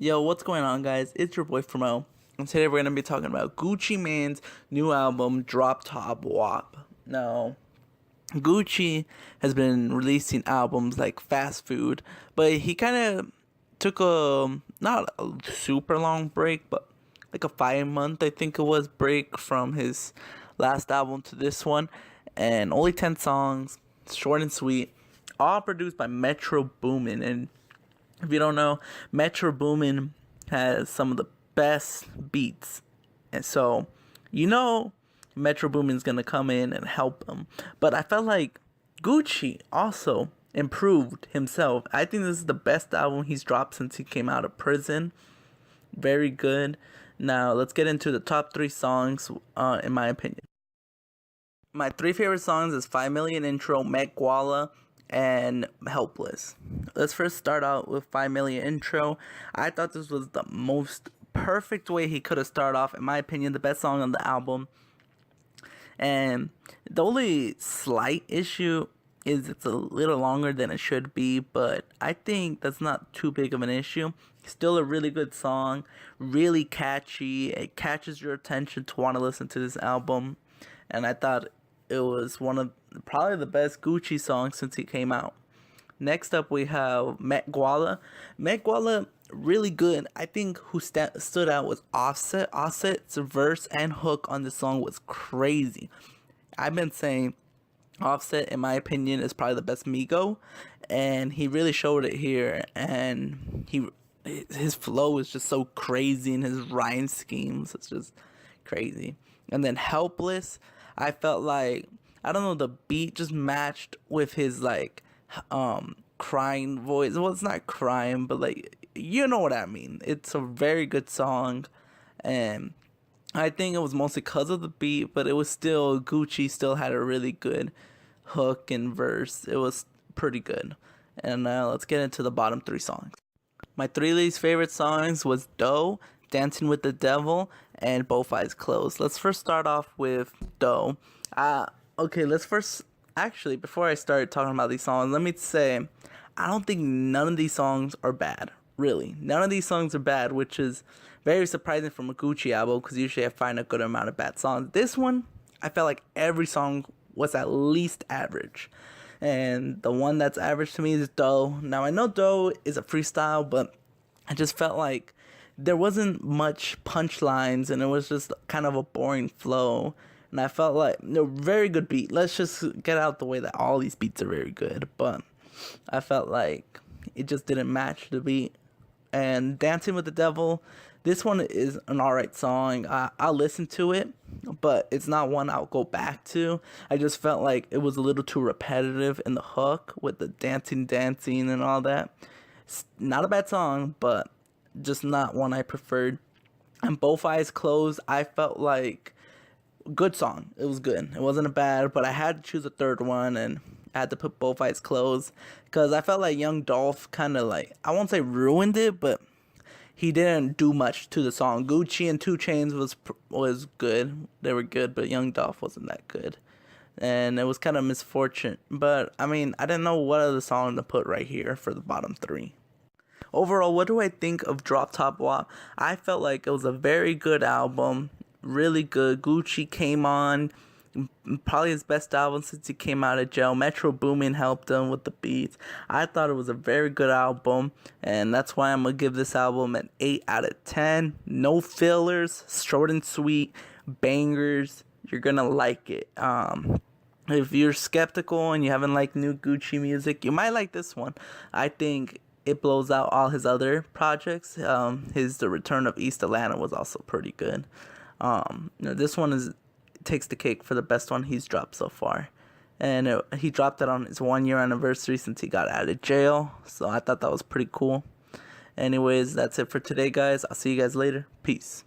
Yo, what's going on, guys? It's your boy Famo, and today we're gonna be talking about Gucci Mane's new album, DropTopWop. Now, Gucci has been releasing albums like fast food, but he kind of took a not a super long break, but like a 5 month, I think it was, break from his last album to this one, and only 10 songs, short and sweet, all produced by Metro Boomin. And if you don't know, Metro Boomin has some of the best beats. And so, Metro Boomin's gonna come in and help him. But I felt like Gucci also improved himself. I think this is the best album he's dropped since he came out of prison. Very good. Now, let's get into the top 3 songs, in my opinion. My 3 favorite songs is 5 Million Intro, Gala, and Helpless. Let's first start out with 5 Million Intro. I thought this was the most perfect way he could have started off. In my opinion, the best song on the album. And the only slight issue is it's a little longer than it should be, but I think that's not too big of an issue. Still a really good song, really catchy. It catches your attention to want to listen to this album, and I thought it was one of probably the best Gucci songs since he came out. Next up, we have Gala. Gala, really good. I think who stood out was Offset. Offset's verse and hook on the song was crazy. I've been saying Offset, in my opinion, is probably the best Migo, and he really showed it here. And his flow is just so crazy, and his rhyme schemes, it's just crazy. And then Helpless, I felt like, I don't know, the beat just matched with his crying voice. Well, it's not crying, but you know what I mean. It's a very good song, and I think it was mostly because of the beat, but it was still, Gucci still had a really good hook and verse. It was pretty good. And let's get into the bottom 3 songs. My 3 least favorite songs was Doe, Dancing with the Devil, and Both Eyes Closed. Let's first start off with Doe. Okay, actually, before I start talking about these songs, let me say, I don't think none of these songs are bad. Really, none of these songs are bad, which is very surprising from a Gucci album, because usually I find a good amount of bad songs. This one, I felt like every song was at least average. And the one that's average to me is Doe. Now, I know Doe is a freestyle, but I just felt like there wasn't much punchlines, and it was just kind of a boring flow. And I felt like, very good beat. Let's just get out the way that all these beats are very good. But I felt like it just didn't match the beat. And Dancing with the Devil, this one is an alright song. I'll listen to it, but it's not one I'll go back to. I just felt like it was a little too repetitive in the hook with the dancing and all that. It's not a bad song, but just not one I preferred. And Both Eyes Closed, I felt like good song. It was good. It wasn't a bad, but I had to choose a third one, and I had to put Both Eyes Closed because I felt like Young Dolph kind of I won't say ruined it, but he didn't do much to the song. Gucci and 2 Chainz was good. They were good, but Young Dolph wasn't that good. And it was kind of misfortune. But, I mean, I didn't know what other song to put right here for the bottom 3. Overall, what do I think of DropTopWop? I felt like it was a very good album. Really good. Gucci came on, probably his best album since he came out of jail. Metro Boomin helped him with the beats. I thought it was a very good album, and that's why I'm gonna give this album an 8 out of 10. No fillers, short and sweet, bangers. You're gonna like it. If you're skeptical and you haven't liked new Gucci music, you might like this one. I think it blows out all his other projects. The Return of East Atlanta was also pretty good. This one takes the cake for the best one he's dropped so far, and he dropped it on his 1-year anniversary since he got out of jail, so I thought that was pretty cool. Anyways, that's it for today, guys. I'll see you guys later. Peace.